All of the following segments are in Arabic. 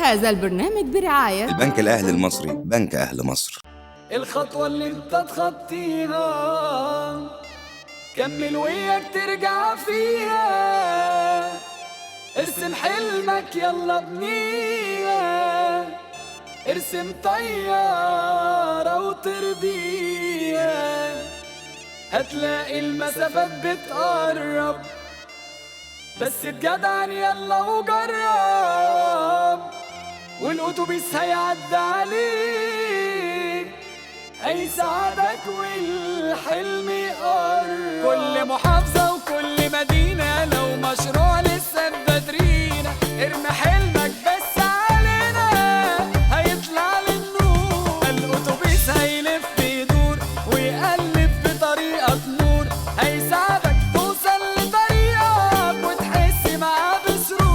هذا البرنامج برعاية البنك الأهلي المصري، بنك أهل مصر. الخطوة اللي انت تخطيها كمل وياك ترجع فيها، ارسم حلمك يلا بنيها، ارسم طيارة وتربيها، هتلاقي المسافات بتقرب، بس تجدعن يلا وجرب، والأتوبيس هيعدي عليك هيساعدك والحلم يقرب. كل محافظة وكل مدينة لو مشروع لسه بدرينا، ارمي حلمك بس علينا هيطلع للنور، الأتوبيس هيلف يدور ويقلب في طريقك نور، هيساعدك توصل لطريقك وتحس معاه بسرور.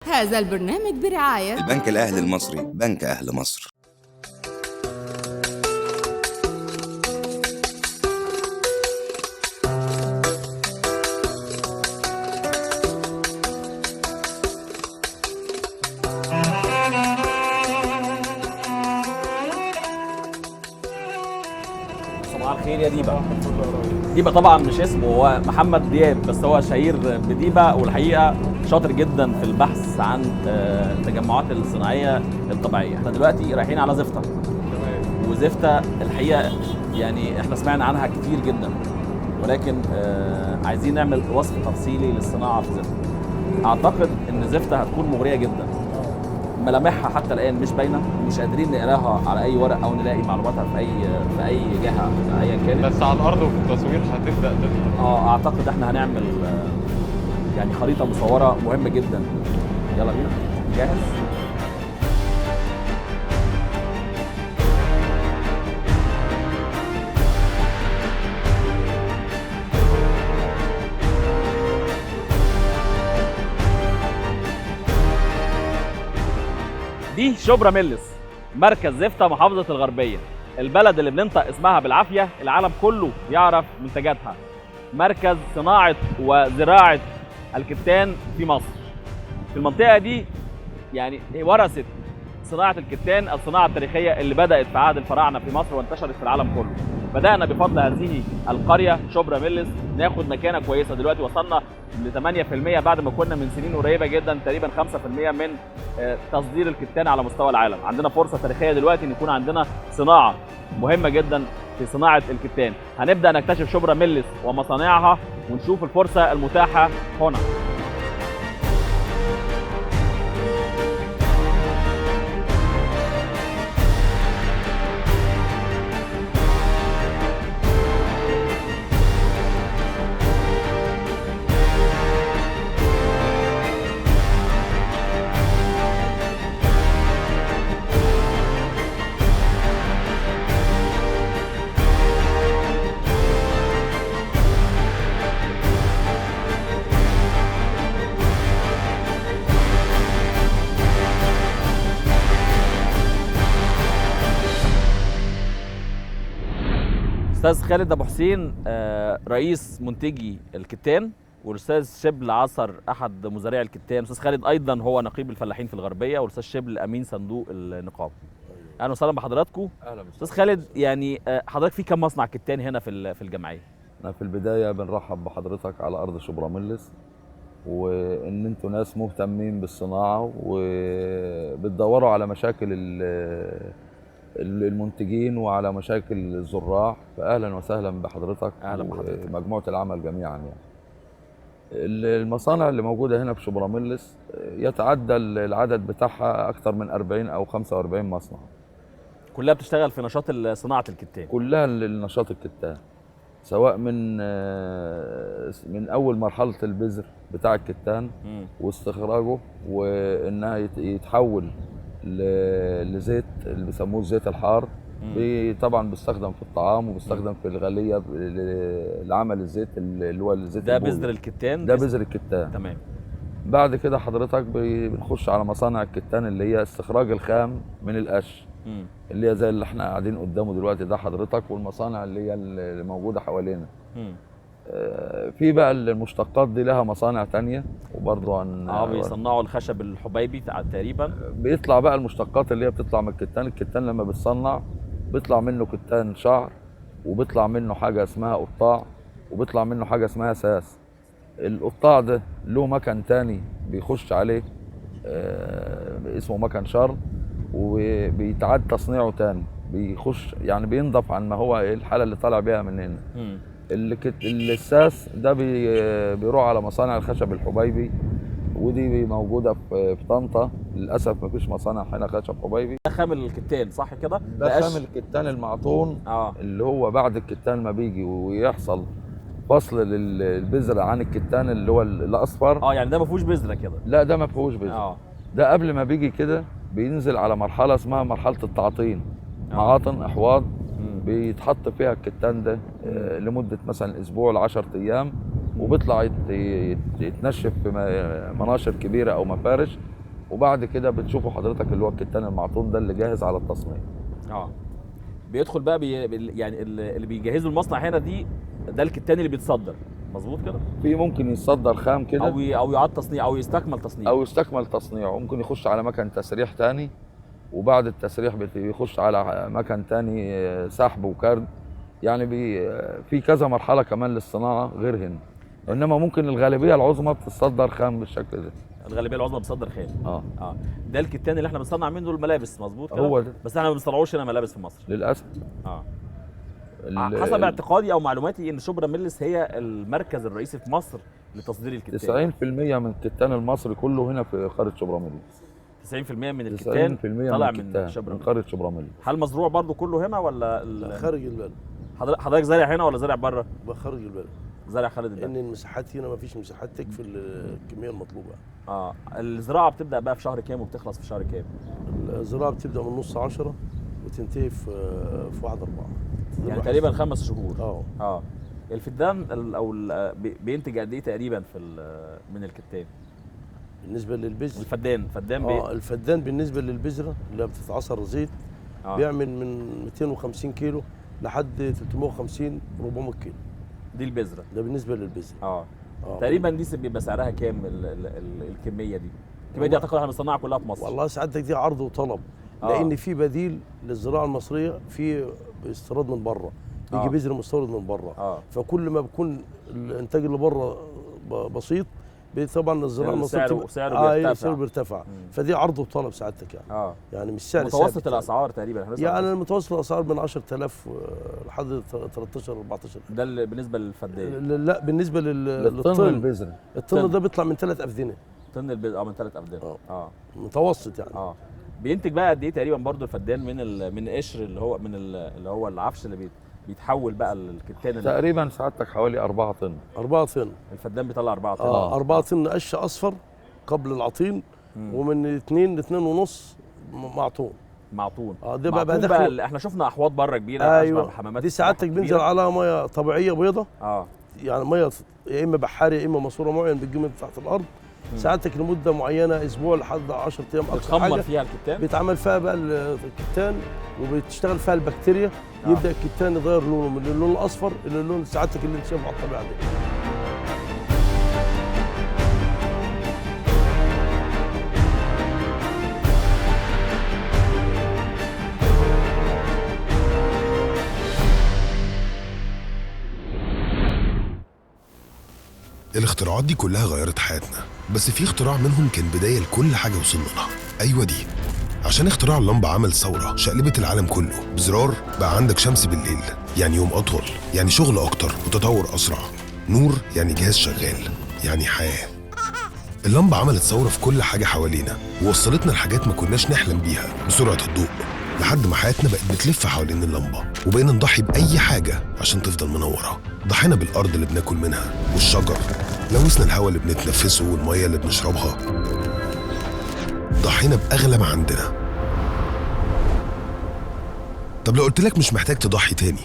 هذا البرنامج برعاية البنك الأهلي المصري، بنك أهل مصر. صباح الخير يا ديبا. ديبا طبعا مش اسمه، هو محمد دياب، بس هو شهير بديبا، والحقيقه شاطر جدا في البحث عن التجمعات الصناعيه الطبيعيه. احنا دلوقتي رايحين على زفتة، وزفتة الحقيقه يعني احنا سمعنا عنها كتير جدا، ولكن عايزين نعمل وصف تفصيلي للصناعه في زفتة. اعتقد ان زفتة هتكون مغريه جدا، ملامحها حتى الان مش باينه، مش قادرين نقراها على اي ورق او نلاقي معلوماتها في اي جهه ايا كانت، بس على الارض وفي التصوير هتبدا ده. اعتقد احنا هنعمل يعني خريطه مصوره مهمه جدا. يلا بينا، جاهز؟ دي شبرا ميلس، مركز زفتة محافظة الغربية، البلد اللي بننطق اسمها بالعافية، العالم كله يعرف منتجاتها. مركز صناعة وزراعة الكتان في مصر. في المنطقة دي يعني ورثت صناعة الكتان الصناعة التاريخية اللي بدأت في عهد الفراعنة في مصر وانتشرت في العالم كله. بدأنا بفضل هذه القرية شبرا ميلس ناخد مكانة كويسة، دلوقتي وصلنا ل 8% بعد ما كنا من سنين قريبة جدا تقريبا 5% من تصدير الكتان على مستوى العالم. عندنا فرصة تاريخية دلوقتي ان يكون عندنا صناعة مهمة جدا في صناعة الكتان. هنبدأ نكتشف شبرا ميلس ومصانعها ونشوف الفرصة المتاحة هنا. الاستاذ خالد ابو حسين رئيس منتجي الكتان، والاستاذ شبل عصر احد مزارعي الكتان. الاستاذ خالد ايضا هو نقيب الفلاحين في الغربيه، والاستاذ شبل امين صندوق النقابه. اهلا وسهلا بحضراتكم. اهلا استاذ خالد، يعني حضرتك في كم مصنع كتان هنا في الجمعيه؟ احنا في البدايه بنرحب بحضرتك على ارض شبرا ميلس. وان انتوا ناس مهتمين بالصناعه وبتدوروا على مشاكل المنتجين وعلى مشاكل الزراع، فاهلا وسهلا بحضرتك. أهلا بحضرتك. مجموعه العمل جميعا يعني. المصانع اللي موجوده هنا في شبراميلس يتعدى العدد بتاعها اكثر من 40 او 45 مصنع، كلها بتشتغل في نشاط صناعه الكتان. كلها للنشاط الكتان، سواء من اول مرحله البذر بتاع الكتان واستخراجه وانها يتحول لزيت اللي بيسموه الزيت الحار. طبعا بيستخدم في الطعام وبيستخدم في الغليه لعمل الزيت اللي هو الزيت ده البولي. بذر الكتان. ده بذر الكتان. تمام. بعد كده حضرتك بنخش على مصانع الكتان اللي هي استخراج الخام من القش، اللي هي زي اللي احنا قاعدين قدامه دلوقتي ده حضرتك، والمصانع اللي هي اللي موجوده حوالينا. في بقى المشتقات دي لها مصانع تانية وبرضه بيصنعوا الخشب الحبيبي تقريبا. بيطلع بقى المشتقات اللي هي بتطلع من الكتان لما بتصنع بيطلع منه كتان شعر، وبيطلع منه حاجه اسمها قطاع، وبيطلع منه حاجه اسمها ساس. القطاع ده له مكن تاني بيخش عليه اسمه مكن شر، وبيتعاد تصنيعه تاني، بيخش يعني بينضف عن ما هو الحاله اللي طالع بيها من هنا. الساس ده بيروح على مصانع الخشب الحبيبي، ودي موجوده في طنطا. للاسف مفيش مصانع هنا خشب حبيبي. ده خام الكتان صح كده؟ ده خام الكتان المعطون. اللي هو بعد الكتان ما بيجي ويحصل فصل للبذره عن الكتان اللي هو الاصفر. يعني ده ما فيهوش بذره كده؟ لا ده ما فيهوش بذره. ده قبل ما بيجي كده بينزل على مرحله اسمها مرحله التعطين. معاطن احواض بيتحط فيها الكتان ده لمده مثلا اسبوع ل10 ايام، وبيطلع يتنشف في مناشر كبيره او مفارش، وبعد كده بتشوفوا حضرتك اللي هو الكتان المعطون ده اللي جاهز على التصنيع. بيدخل بقى يعني اللي بيجهزوا المصنع هنا ده الكتان اللي بيتصدر مظبوط كده؟ في ممكن يتصدر خام كده او يعاد تصنيع او يستكمل تصنيعه، ممكن يخش على مكن تسريح تاني، وبعد التسريح بيخش على مكن تاني سحب وكرد. يعني في كذا مرحله كمان للصناعه غير هنا، انما ممكن الغالبيه العظمى بتصدر خام بالشكل ده. الغالبيه العظمى بتصدر خام. ده الكتان اللي احنا بنصنع منه الملابس مظبوط كده؟ هو ده. بس احنا ما بنصنعوش هنا ملابس في مصر للاسف. حسب اعتقادي او معلوماتي ان شبراميلس هي المركز الرئيسي في مصر لتصدير الكتان. 90% من الكتان المصري كله هنا في قريه شبراميلس. 90% من الكتان طالع من قريه شبراميلس. هل مزروع برضو كله هنا ولا خارج البلد؟ حضرتك زارع هنا ولا زارع بره؟ خارج البلد. زارع خارج البلد. لان المساحات هنا ما فيش مساحات تكفي الكميه المطلوبه. الزراعه بتبدا بقى في شهر كام وبتخلص في شهر كام؟ الزراعه بتبدا من نص 10 وتنتهي في 1/4. يعني تقريبا 5 شهور. الفدان بينتج قد ايه تقريبا من الكتان؟ بالنسبه للبذر الفدان الفدان بالنسبه للبذره اللي بتتعصر زيت بيعمل من 250 كيلو لحد 350 400 كيلو. دي البذره؟ ده بالنسبه للبذره. تقريبا دي بيبقى سعرها كام الكميه دي؟ الكميه دي اعتقد احنا بنصنعها كلها في مصر. والله سعادتك دي عرض وطلب. لان في بديل للزراعه المصريه في استيراد من بره، بيجي بذر مستورد من بره. فكل ما بيكون الانتاج اللي بره بسيط طبعا الزراعه المصريه سعره بيرتفع. فدي عرض وطلب سعادتك يعني. يعني مش سعر متوسط الاسعار تقريبا يعني متوسط الاسعار من 10000 لحد 13 14. ده بالنسبه للفدان؟ لا بالنسبه للطن البذره. الطن ده بيطلع من 3 أفدنة. طن البذره من 3 أفدنة. متوسط يعني. بينتج بقى قد ايه تقريبا برضو الفدان من قشر اللي هو العفش اللي بيتحول بقى الكتان؟ تقريبا سعادتك حوالي 4 طن. 4 طن الفدان بيطلع 4 طن. 4 طن قش اصفر قبل العطين، ومن 2 ل 2.5 معطون. ده بقى داخل. احنا شفنا احواض بره كبيره. ايوه حمامات دي سعادتك بينزل على ميه طبيعيه بيضه. يعني ميه يا اما بحاري يا اما ماسوره معين بتجي من تحت الارض. ساعتك لمده معينه اسبوع لحد 10 ايام اقصى حاجه. بتخمر فيها الكتان؟ بيتعمل فيها بقى الكتان وبتشتغل فيها البكتيريا. يبدا الكتان يغير لونه من اللون الاصفر الى اللون سعادتك اللي انت شايفه على الطبيعه دي. الاختراعات دي كلها غيرت حياتنا، بس في اختراع منهم كان بداية لكل حاجة وصلنا لها. أيوة دي، عشان اختراع اللمبة عمل ثورة شقلبت العالم كله. بزرار بقى عندك شمس بالليل، يعني يوم أطول، يعني شغل أكتر وتطور أسرع. نور يعني جهاز شغال، يعني حياة. اللمبة عملت ثورة في كل حاجة حوالينا، ووصلتنا لحاجات ما كناش نحلم بيها بسرعة الضوء، لحد ما حياتنا بقت بتلف حوالين اللمبة، وبقينا نضحي بأي حاجة عشان تفضل منورة. ضحينا بالأرض اللي بناكل منها والشجر، لوثنا الهواء اللي بنتنفسه والمية اللي بنشربها، ضحينا بأغلى ما عندنا. طب لو قلت لك مش محتاج تضحي تاني،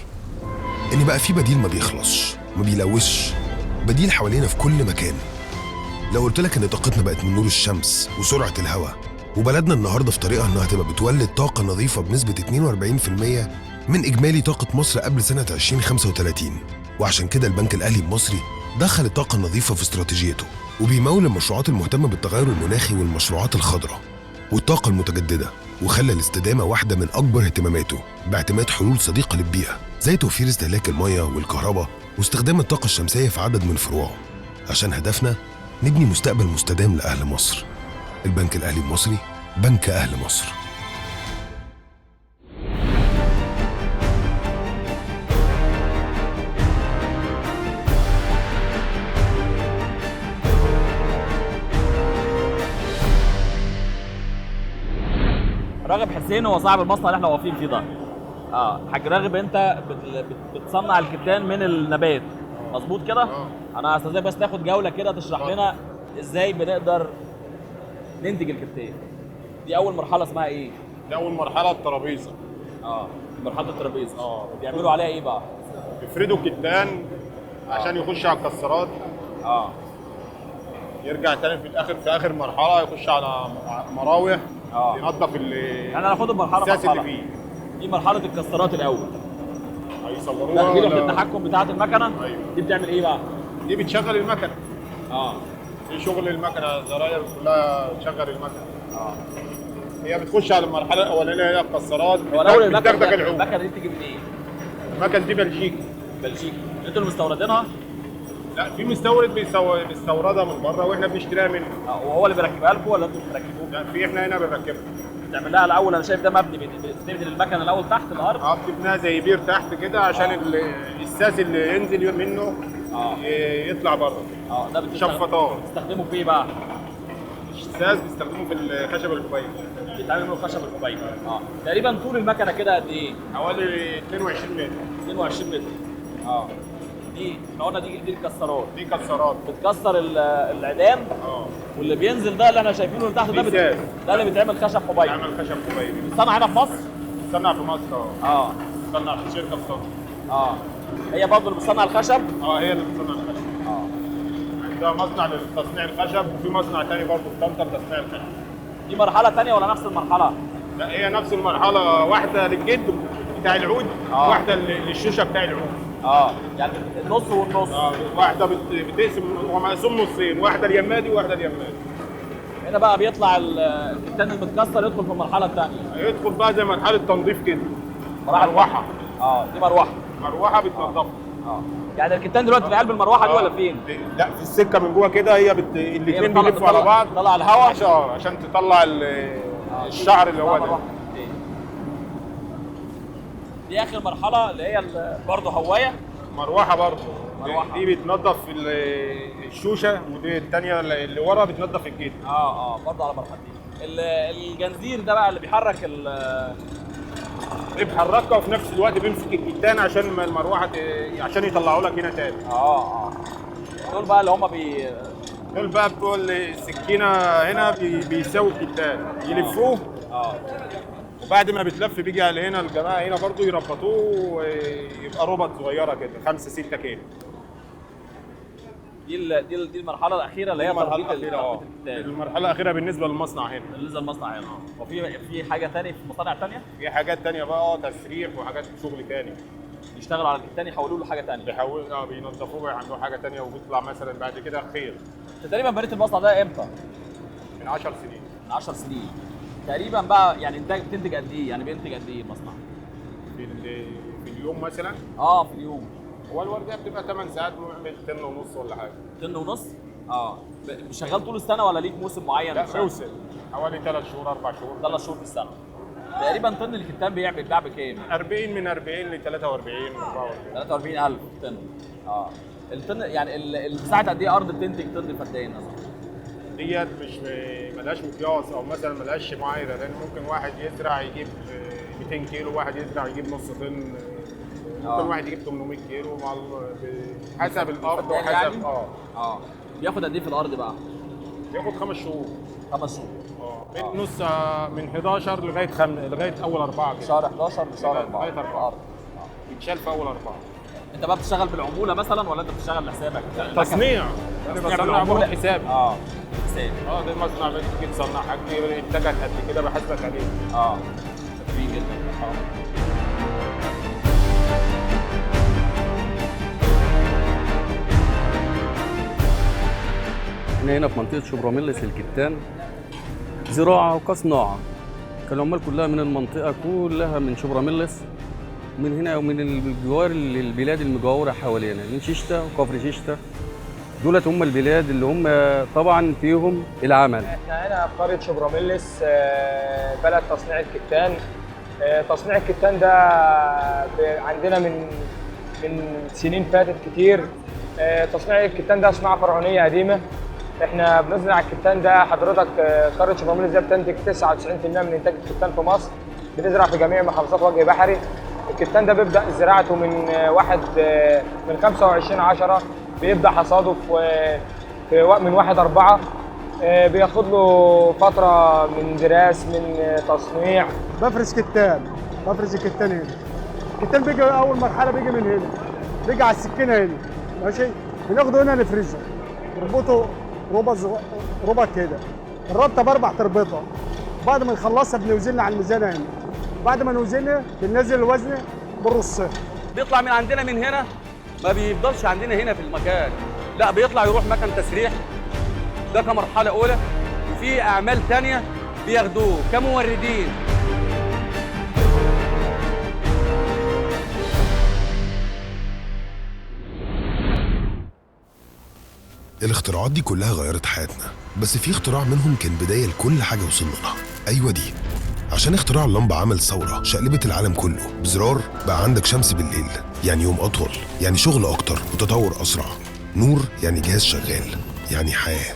إن بقى في بديل ما بيخلصش ما بيلوثش، بديل حوالينا في كل مكان. لو قلت لك إن طاقتنا بقت من نور الشمس وسرعة الهواء، وبلدنا النهارده في طريقها إنها تبقى بتولد طاقة نظيفة بنسبة 42% من إجمالي طاقة مصر قبل سنة 2035. وعشان كده البنك الأهلي المصري دخل الطاقة النظيفة في استراتيجيته، وبيمول المشروعات المهتمة بالتغير المناخي والمشروعات الخضراء والطاقة المتجددة، وخلى الاستدامة واحدة من أكبر اهتماماته باعتماد حلول صديقة للبيئة، زي توفير استهلاك المياه والكهرباء واستخدام الطاقة الشمسية في عدد من فروعه، عشان هدفنا نبني مستقبل مستدام لأهل مصر. البنك الأهلي المصري، بنك أهل مصر. راغب حسين هو صاحب المصنع اللي احنا واقفين فيه ده. حاج راغب، انت بتصنع الكتان من النبات، مظبوط كده؟ انا هستاذنك بس تاخد جوله كده تشرح لنا ازاي بنقدر ننتج الكتان. دي اول مرحله اسمها ايه؟ دي اول مرحله الترابيزه. مرحله الترابيزه. بيعملوا عليها ايه بقى؟ يفردوا الكتان عشان يخش على الكسرات. يرجع تاني في اخر مرحله يخش على مراوح. ينظف يعني هناخد المرحله اللي فيه. دي مرحله الكسرات الاول. هيصوروها. دي لوحه التحكم بتاعه المكنه. ايوه. دي بتعمل ايه بقى؟ دي بتشغل المكنه. دي شغل المكنه، زراير كلها تشغل المكنه. هي بتخش على المرحله الاولانيه هي الكسرات. بتدغدغ العود. المكنه دي بتيجي من ايه؟ المكنه دي بلجيكي. انتوا اللي مستوردينها؟ لا، في مستورد بيستوردها من بره واحنا بنشتريها منه. وهو اللي بيركبها لكم ولا انتوا بتركبوها؟ لا، في احنا هنا بنركبها. بتعمل لها الاول، انا شايف ده مبني، بتبني المكنه الاول تحت الارض. بتبنيها زي بير تحت كده عشان الساس اللي ينزل منه يطلع بره. ده شفاطات. بتستخدمه في ايه بقى؟ الساس بيستخدموه في الخشب الحبيبي. بيتعمل من الخشب الحبيبي. تقريبا طول المكنه كده قد ايه؟ حوالي 22 متر. 22 متر. دي احنا قلنا دي الكسرات. دي كسرات بتكسر العيدان. واللي بينزل ده اللي احنا شايفينه اللي تحت ده اللي بيتعمل خشب حبيبي. بيتعمل خشب حبيبي. بيتصنع هنا في مصر؟ بيتصنع في مصر. بيتصنع في شركه في طنطا. هي برضه اللي بتصنع الخشب؟ هي اللي بتصنع الخشب. ده مصنع لتصنيع الخشب، وفي مصنع ثاني برضه في طنطا لتصنيع الخشب. دي مرحله ثانيه ولا نفس المرحله؟ لا، هي نفس المرحله، واحده للجد بتاع العود، واحده للشوشه بتاع العود. يعني النص والنص. واحده بتقسم، هو مقسوم نصين، واحده اليمادي وواحده اليمادي. هنا بقى بيطلع الكتان المتكسر يدخل في المرحله الثانيه. يدخل بقى زي مرحله تنظيف كده. مروحه. دي مروحه بتنظفها. يعني الكتان دلوقتي في قلب المروحه دي ولا فين؟ لا، في السكه من جوه كده. هي الاثنين بيلفوا على بعض. تطلع الهواء عشان تطلع الشعر اللي هو ده. دي اخر مرحله اللي هي برضه هوايه. مروحه برضه. دي بتنظف الشوشه، ودي الثانيه اللي ورا بتنظف الجلد. برضه على مرحلتين. الجنزير ده بقى اللي بيحرك بيحركها، وفي نفس الوقت بيمسك الكتان عشان المروحه عشان يطلعوا لك هنا تاني. دول بقى اللي هم دول بقى بتوع السكينه هنا بيساووا الكتان، يلفوه. وبعد ما بيتلف بيجي على هنا الجماعه هنا برضو يربطوه ويبقى ربط صغيره كده 5-6 كيلو. دي المرحله الاخيره اللي هي المرحله الاخيره. المرحله الاخيره بالنسبه للمصنع هنا. وفي حاجه ثانيه في مصانع ثانيه؟ في حاجات ثانيه بقى، تسريح وحاجات شغل ثاني. يشتغلوا على الكتان يحولوا له حاجه ثانيه. بينظفوه ويعملوا حاجه ثانيه، وبيطلع مثلا بعد كده خير. انت تقريبا بنيت المصنع ده امتى؟ من 10 سنين. من 10 سنين تقريبا بقى. يعني انت بتنتج قد ايه؟ يعني بينتج قد ايه المصنع؟ في اليوم مثلا؟ في اليوم هو الورديه بتبقى 8 ساعات، بنعمل طن ونص ولا حاجه. طن ونص؟ شغال طول السنه ولا ليك موسم معين؟ لا موسم، حوالي 3 شهور 4 شهور. 3 شهور في السنه. تقريبا طن الكتان بيتباع بكام؟ 40 من 40 ل 43 44. 43000 طن. الطن يعني المساحه قد ايه ارض بتنتج طن فدان مثلا؟ ديت مش ملهاش مقياس او مثلا ملهاش معايره، لان ممكن واحد يزرع يجيب 200 كيلو، واحد يزرع يجيب نص طن، ممكن واحد يجيب 800 كيلو مع حسب الارض وحسب يعني؟ بياخد قد ايه في الارض بقى؟ بياخد 5 شهور. 5 شهور. من نص من 11 لغايه اول 4 كده. شهر 11 لشهر 4 لغايه 4 بيتشال في اول 4. انت بقى بتشتغل بالعموله مثلا ولا انت بتشتغل لحسابك؟ تصنيع. انا بصنع بعمل حسابي. حسابي. ده مصنع بتيجي تصنع حاجتي انتاجك قد كده بحاسبك عليه. شاطرين جدا. احنا هنا في منطقه شبرا-ميلس الكتان زراعه وكصناعه. العمال كلها من المنطقه كلها من شبرا-ميلس، من هنا ومن الجوار البلاد المجاوره حوالينا، من شيشتا وكفر شيشتا. دولت هم البلاد اللي هم طبعا فيهم العمل. احنا هنا في قريه شبرا-ميلس، بلد تصنيع الكتان. تصنيع الكتان ده عندنا من سنين فاتت كتير. تصنيع الكتان ده صناعه فرعونيه قديمه. احنا بنزرع الكتان ده حضرتك. قريه شبرا-ميلس ده بتنتج 99% من انتاج الكتان في مصر. بنزرع في جميع محافظات وجه بحري. الكتان ده بيبدا زراعته من 25/10، بيبدا حصاده من 1/4. بياخد له فتره من دراس من تصنيع. بفرز الكتان هنا. الكتان بيجي اول مرحله بيجي من هنا، بيجي على السكينه هنا، ماشي. بناخده هنا نفرزه، نربطه ربع كده. الربطه ب4 تربطه. بعد ما نخلصها بنوزنها على الميزان هنا. بعد ما نوزنها بننزل الوزن بالرص. بيطلع من عندنا من هنا، ما بيفضلش عندنا هنا في المكان، لا بيطلع يروح مكان تسريح. ده كمرحله اولى، وفي اعمال ثانيه بياخدوه كموردين. الاختراعات دي كلها غيرت حياتنا، بس في اختراع منهم كان بداية لكل حاجة وصلنا لها. أيوة دي، عشان اختراع اللمبة عمل ثورة شقلبت العالم كله. بزرار بقى عندك شمس بالليل، يعني يوم أطول، يعني شغل أكتر وتطور أسرع. نور يعني جهاز شغال، يعني حياة.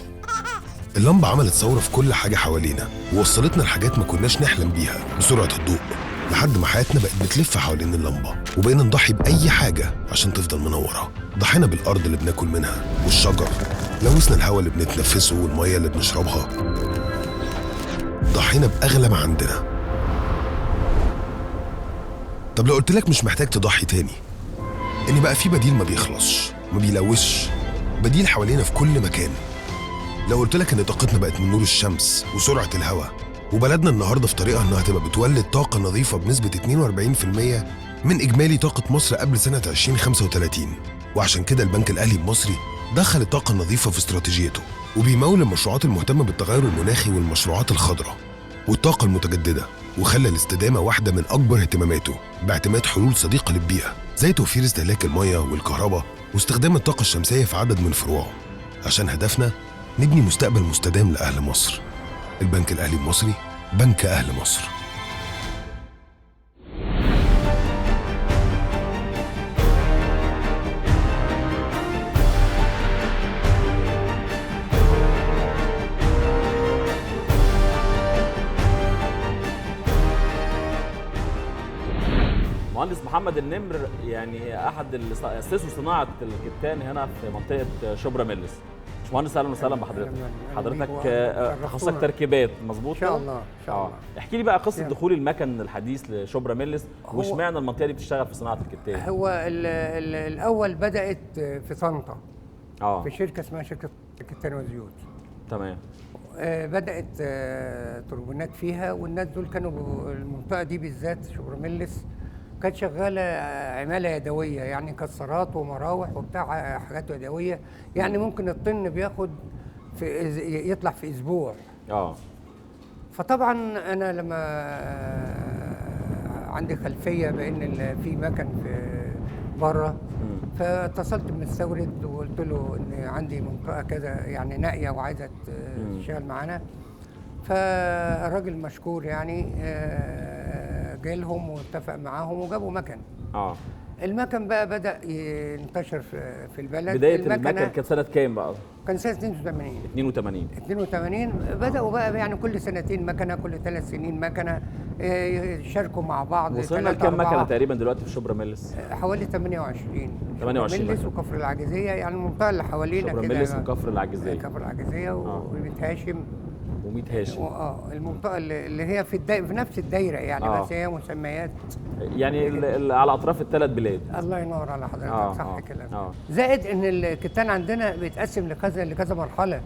اللمبة عملت ثورة في كل حاجة حوالينا، ووصلتنا لحاجات ما كناش نحلم بيها بسرعة الضوء، لحد ما حياتنا بقت بتلف حوالين اللمبة، وبقينا نضحي بأي حاجة عشان تفضل منورة. ضحينا بالأرض اللي بناكل منها والشجر، لوثنا الهواء اللي بنتنفسه والمية اللي بنشربها، ضحينا بأغلى ما عندنا. طب لو قلت لك مش محتاج تضحي تاني، إن بقى في بديل ما بيخلصش ما بيلوثش، بديل حوالينا في كل مكان. لو قلت لك إن طاقتنا بقت من نور الشمس وسرعة الهواء، وبلدنا النهارده في طريقها إنها تبقى بتولد طاقة نظيفة بنسبة 42% من إجمالي طاقة مصر قبل سنة 2035. وعشان كده البنك الأهلي المصري دخل الطاقة النظيفة في استراتيجيته، وبيمول المشروعات المهتمة بالتغير المناخي والمشروعات الخضراء والطاقة المتجددة، وخلى الاستدامة واحدة من أكبر اهتماماته باعتماد حلول صديقة للبيئة، زي توفير استهلاك المياه والكهرباء واستخدام الطاقة الشمسية في عدد من فروعه، عشان هدفنا نبني مستقبل مستدام لأهل مصر. البنك الأهلي المصري، بنك أهل مصر. مهندس محمد النمر يعني احد اللي اسسوا صناعه الكتان هنا في منطقه شبرا-ميلس. باشمهندس اهلا وسهلا بحضرتك. حضرتك تخصصك تركيبات مظبوط؟ ان شاء الله ان شاء الله. احكي لي بقى قصه دخول المكن الحديث لشبرا-ميلس، واشمعنى المنطقه دي بتشتغل في صناعه الكتان؟ هو الاول بدات في طنطا في شركه اسمها شركه كتان وزيوت. تمام. بدات توربينات فيها، والناس دول كانوا المنطقه دي بالذات شبرا-ميلس كانت شغاله عماله يدويه، يعني كسرات ومراوح وبتاع حاجات يدويه، يعني ممكن الطن بياخد يطلع في اسبوع. فطبعا انا لما عندي خلفيه بان في مكن في بره، فاتصلت بالمستورد وقلت له ان عندي منطقه كذا يعني نائيه وعايزه تشتغل معانا. فالراجل مشكور يعني جالهم واتفق معاهم وجابوا مكن. المكن بقى بدأ ينتشر في البلد. بداية المكن كانت سنة كام بقى؟ كان سنة 82 بدأوا بقى يعني كل سنتين مكنة، كل 3 سنين مكنة، يشاركوا مع بعض. وصلنا لكام مكنة تقريبا دلوقتي في شبرا ميلس؟ حوالي 28 28 ميلس وكفر العجيزية، يعني المنطقة اللي حوالينا كده. شبرا ميلس وكفر العجيزية. كفر العجيزية وميت هاشم. وميت هاشم. المنطقة اللي هي في نفس الدايرة يعني. بس هي مسميات يعني على أطراف ال3 بلاد. الله ينور على حضرتك. صح كلام. زائد إن الكتان عندنا بيتقسم لكذا مرحلة.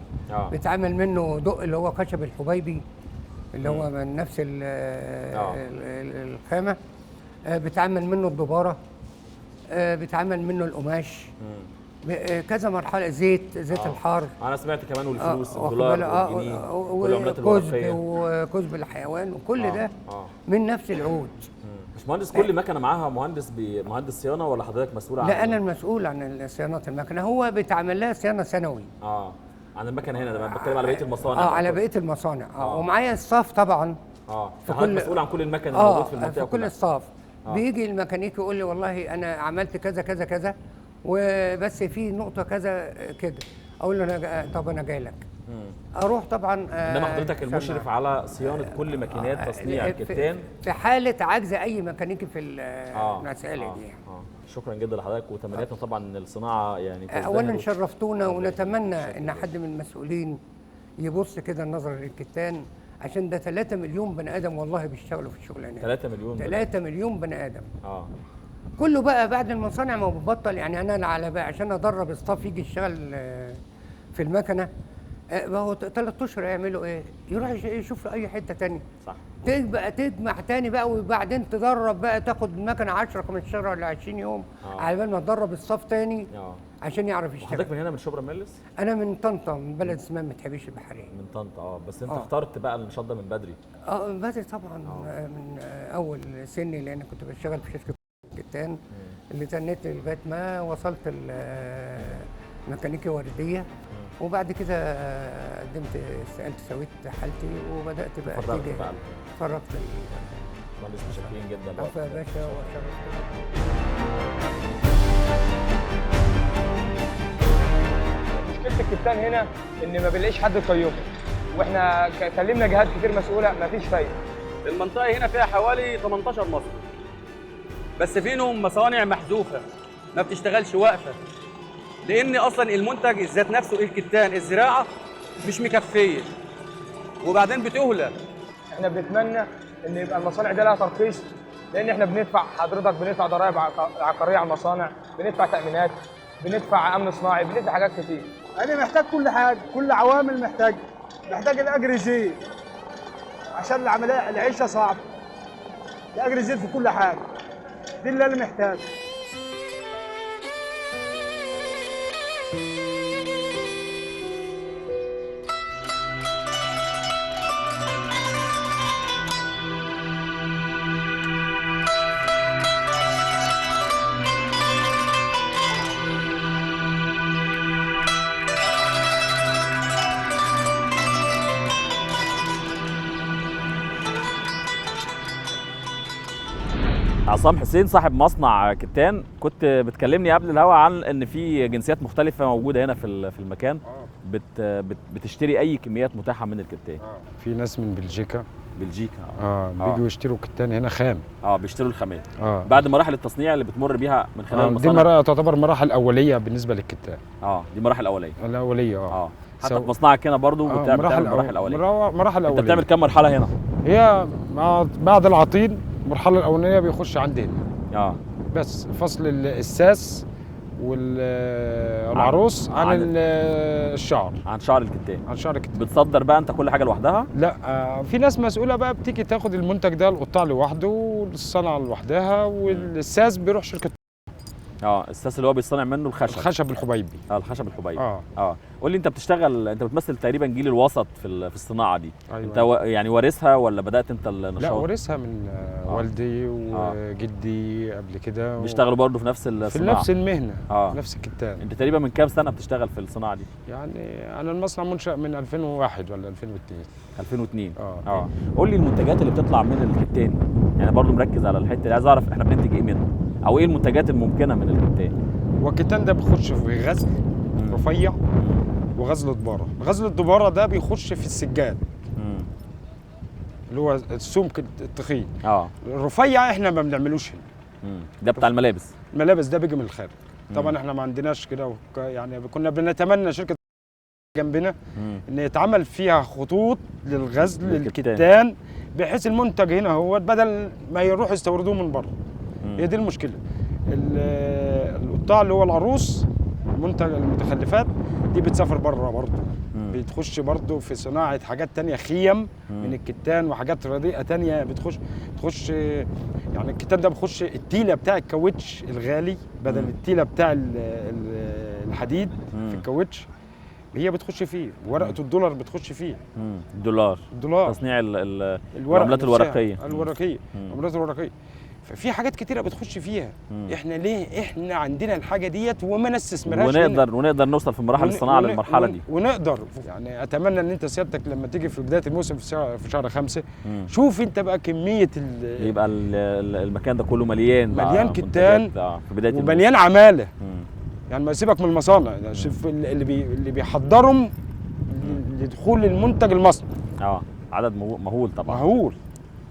بيتعمل منه دق اللي هو خشب الحبيبي اللي هو من نفس الخامة. بيتعمل منه الدبارة. بيتعمل منه القماش. كذا مرحله. زيت الحار. انا سمعت كمان والفلوس الدولار والجنيه والعملات الورقيه وكذب الحيوان وكل ده من نفس العود. باشمهندس كل مكنه معاها مهندس صيانه ولا حضرتك مسؤول عنها؟ لا انا المسؤول عن صيانه المكنه. هو بيتعمل لها صيانه سنوي. عن المكنه هنا. ده بتكلم على بقيه المصانع. على بقيه المصانع. ومعايا الصاف طبعا. فحضرتك مسؤول عن كل المكن اللي موجود في المنطقه في كل الصاف. بيجي الميكانيكي يقول لي والله انا عملت كذا كذا كذا وبس في نقطه كذا كده. اقول له انا طب انا جاي لك. اروح طبعا. انما حضرتك المشرف على صيانه كل ماكينات تصنيع الكتان في حاله عجز اي ميكانيكي في المساله دي. شكرا جدا لحضرتك وتمنياتنا طبعا ان الصناعه يعني اولا شرفتونا ونتمنى ان حد من المسؤولين يبص كده النظر للكتان عشان ده 3 مليون بني ادم والله بيشتغلوا في الشغلانه. 3 مليون بني ادم. كله بقى بعد المصانع ما بتبطل يعني. انا على بقى عشان ادرب الصف يجي يشتغل في المكنه هو 3 اشهر يعملوا ايه؟ يروح يشوف في اي حته ثانيه. صح. تبقى تجمع ثاني بقى وبعدين تدرب بقى تاخد المكنه 10 15 ولا 20 يوم على بال ما تدرب الصف ثاني عشان يعرف يشتغل. حضرتك من هنا من شبرا ميلس؟ انا من طنطا، من بلد اسمها متحبيش البحريه. من طنطا. بس انت اخترت بقى النشاط ده من بدري؟ من بدري طبعا. من اول سني لان كنت بشتغل في شركه الكتان اللي تنيت لغايه ما وصلت ميكانيكي ورديه. وبعد كده قدمت استقالت سويت حالتي وبدات بقى اتجه. فرغت. مهندس متشكرين جدا. عفوا يا باشا وشرفتك. مشكله الكتان هنا ان ما بنلاقيش حد يقيمه، واحنا كلمنا جهات كتير مسؤوله ما فيش فايده. المنطقه هنا فيها حوالي 18 مصنع بس فيهم مصانع محذوفه ما بتشتغلش واقفه لان اصلا المنتج الذات نفسه الكتان الزراعه مش مكفيه وبعدين بتهلك. احنا بنتمنى ان يبقى المصانع دي لها ترخيص لان احنا بندفع ضرائب عقاريه على المصانع، بندفع تامينات، بندفع امن صناعي، بندفع حاجات كتير. انا محتاج كل حاجه، كل عوامل محتاج الاجر يزيد عشان العمليه العيشه صعبه. الاجر يزيد في كل حاجه. دي اللي انا محتاجه. عصام حسين صاحب مصنع كتان، كنت بتكلمني قبل الهوا عن ان في جنسيات مختلفه موجوده هنا في المكان بتشتري اي كميات متاحه من الكتان. في ناس من بلجيكا بيجوا يشتروا كتان هنا خام. بيشتروا الخامات بعد مراحل التصنيع اللي بتمر بيها من خلال المصانع. دي تعتبر مراحل اوليه بالنسبه للكتان. دي مراحل اوليه. حتى في مصنعك هنا برضو بتعمل مراحل اوليه. مراحل اوليه. انت بتعمل كام مرحله هنا؟ هي بعد العطيل المرحله الاولانيه بيخش عندنا بس فصل الساس والعروس عن الشعر. عن شعر الكتان. بتصدر بقى انت كل حاجه لوحدها؟ لا في ناس مسؤوله بقى بتيجي تاخد المنتج ده القطاع لوحده والصنعه لوحدها والساس بيروح شركه الساس اللي هو بيصنع منه الخشب الحبيبي. الخشب الحبيبي. قول لي، انت بتشتغل، انت بتمثل تقريبا جيل الوسط في الصناعه دي. أيوة. انت يعني وارثها ولا بدات انت النشاط؟ لا، وارثها من والدي وجدي قبل كده. بيشتغلوا برضه في نفس الصناعه، في نفس المهنه، نفس الكتان. انت تقريبا من كام سنه بتشتغل في الصناعه دي؟ يعني انا المصنع منشأ من 2001 ولا 2002. 2002. قول لي المنتجات اللي بتطلع من الكتان، يعني برضه مركز على الحته دي، عايز اعرف احنا بننتج ايه منه او ايه المنتجات الممكنه من الكتان. والكتان ده بيخش في غزل رفيع وغزل دباره. غزل الدباره ده بيخش في السجاد اللي هو السمك التخين. الرفيع احنا ما بنعملوش هنا. ده بتاع الملابس. الملابس ده بيجي من الخارج. طبعا احنا ما عندناش كده، يعني كنا بنتمنى شركه جنبنا ان يتعمل فيها خطوط للغزل للكتان، بحيث المنتج هنا هو بدل ما يروحوا يستوردوه من بره. هي دي المشكله. القطاع اللي هو العروس، منتج المتخلفات دي بتسافر بره برضه، بتخش برضه في صناعه حاجات تانية، خيم من الكتان وحاجات رديئه تانية بتخش يعني الكتان ده بيخش التيله بتاع الكاوتش الغالي بدل التيله بتاع الحديد في الكاوتش، هي بتخش فيه. ورقه الدولار بتخش فيه. الدولار تصنيع العملات الورقيه. العملات الورقيه. ففي حاجات كتيره بتخش فيها. احنا ليه احنا عندنا الحاجه ديت وما نستثمرهاش؟ ونقدر نوصل في مراحل الصناعه للمرحله دي. ونقدر يعني اتمنى ان انت سيادتك لما تيجي في بدايه الموسم في شهر 5 شوف انت بقى كميه يبقى المكان ده كله مليان كتان في بدايه ومليان عماله. يعني ما يسيبك من المصانع، شوف اللي بيحضرهم لدخول المنتج المصنع. عدد مهول طبعا. مهول.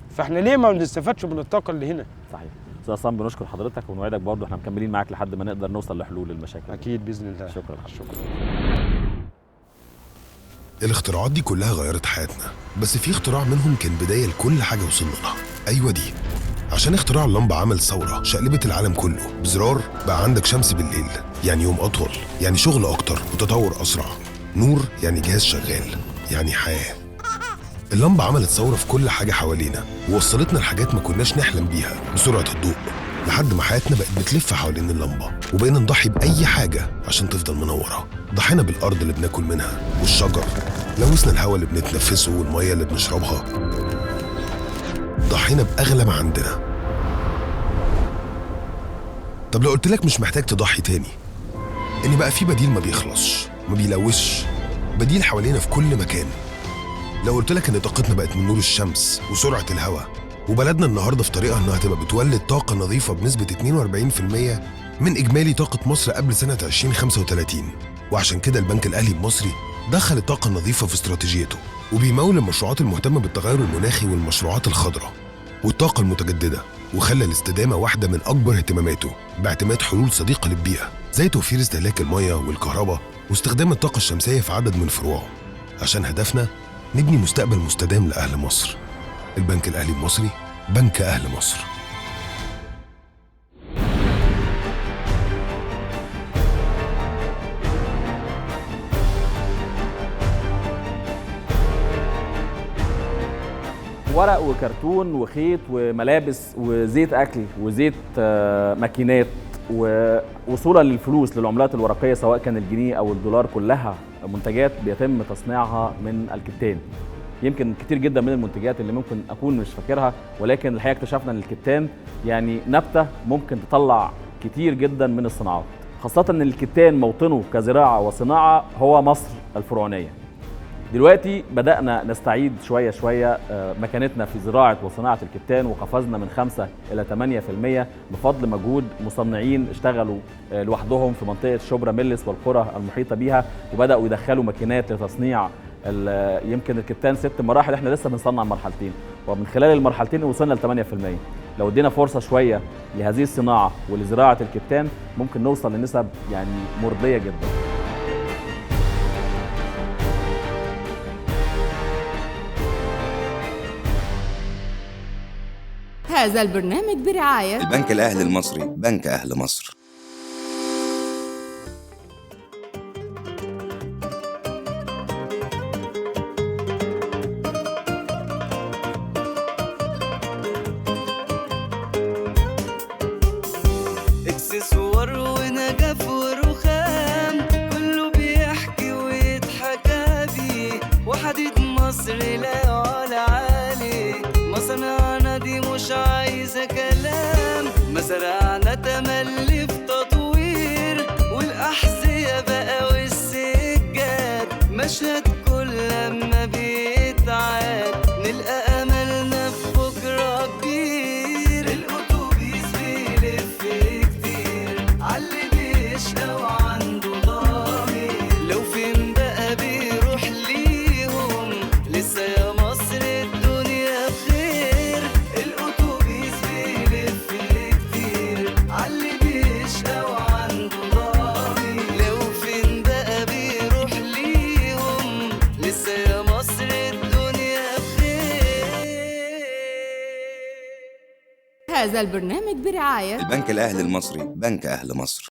فاحنا ليه ما بنستفادش من الطاقه اللي هنا؟ صحيح. استاذ عصام، بنشكر حضرتك ونوعدك برضه احنا مكملين معاك لحد ما نقدر نوصل لحلول المشاكل. اكيد باذن الله. شكرا. الاختراعات دي كلها غيرت حياتنا، بس في اختراع منهم كان بدايه لكل حاجه وصلنا لها. ايوه دي، عشان اختراع اللمبه عمل ثوره شقلبت العالم كله. بزرار بقى عندك شمس بالليل، يعني يوم اطول، يعني شغل اكتر وتطور اسرع. نور يعني جهاز شغال، يعني حياه. اللمبة عملت ثورة في كل حاجة حوالينا ووصلتنا لحاجات ما كناش نحلم بيها بسرعة الضوء، لحد ما حياتنا بقت بتلف حوالين اللمبة، وبقينا نضحي بأي حاجة عشان تفضل منورة. ضحينا بالأرض اللي بناكل منها والشجر، لوثنا الهواء اللي بنتنفسه والمية اللي بنشربها، ضحينا بأغلى ما عندنا. طب لو قلت لك مش محتاج تضحي تاني، إن بقى في بديل ما بيخلصش ما بيلوثش، بديل حوالينا في كل مكان. لو قلت لك ان طاقتنا بقت من نور الشمس وسرعه الهواء، وبلدنا النهارده في طريقها انها تبقى بتولد طاقه نظيفه بنسبه 42% من اجمالي طاقه مصر قبل سنه 2035. وعشان كده البنك الاهلي المصري دخل الطاقه النظيفه في استراتيجيته، وبيمول المشروعات المهتمه بالتغير المناخي والمشروعات الخضراء والطاقه المتجدده، وخلى الاستدامه واحده من اكبر اهتماماته باعتماد حلول صديقه للبيئه زي توفير استهلاك المياه والكهرباء واستخدام الطاقه الشمسيه في عدد من فروعه، عشان هدفنا نبني مستقبل مستدام لأهل مصر. البنك الأهلي المصري، بنك أهل مصر. ورق وكرتون وخيط وملابس وزيت أكل وزيت ماكينات، ووصولا للفلوس للعملات الورقية سواء كان الجنيه أو الدولار، كلها منتجات بيتم تصنيعها من الكتان. يمكن كتير جدا من المنتجات اللي ممكن أكون مش فاكرها، ولكن الحقيقة اكتشفنا أن الكتان يعني نبتة ممكن تطلع كتير جدا من الصناعات، خاصة أن الكتان موطنه كزراعة وصناعة هو مصر الفرعونية. دلوقتي بدأنا نستعيد شوية مكانتنا في زراعة وصناعة الكتان، وقفزنا من 5 إلى 8% بفضل مجهود مصنعين اشتغلوا لوحدهم في منطقة شبرا ميلس والقرى المحيطة بيها، وبدأوا يدخلوا ماكينات لتصنيع يمكن الكتان 6 مراحل، احنا لسه بنصنع مرحلتين، ومن خلال المرحلتين وصلنا ل 8%. لو ادينا فرصة شوية لهذه الصناعة ولزراعة الكتان ممكن نوصل لنسب يعني مرضية جدا. هذا البرنامج برعاية البنك الأهلي المصري، بنك أهل مصر. اكسسوار صنعنا دي مش عايزة كلام، مزرعنا تملي في تطوير، والأحذية بقى والسجاد مشهد كل لما بيتعاد، نلقى أملنا في بكرة كبير. الأتوبيس بيلف كتير عاللي بيشقى وعنده ضمير، لو فين بقى بيروح ليهم لسه يا مصر الدنيا بخير. الأتوبيس بيلف كتير عاللي بيشقى وعنده ضمير، لو فين بقى بيروح ليهم لسه يا مصر الدنيا بخير. هذا البرنامج برعاية البنك الأهلي المصري، بنك أهل مصر.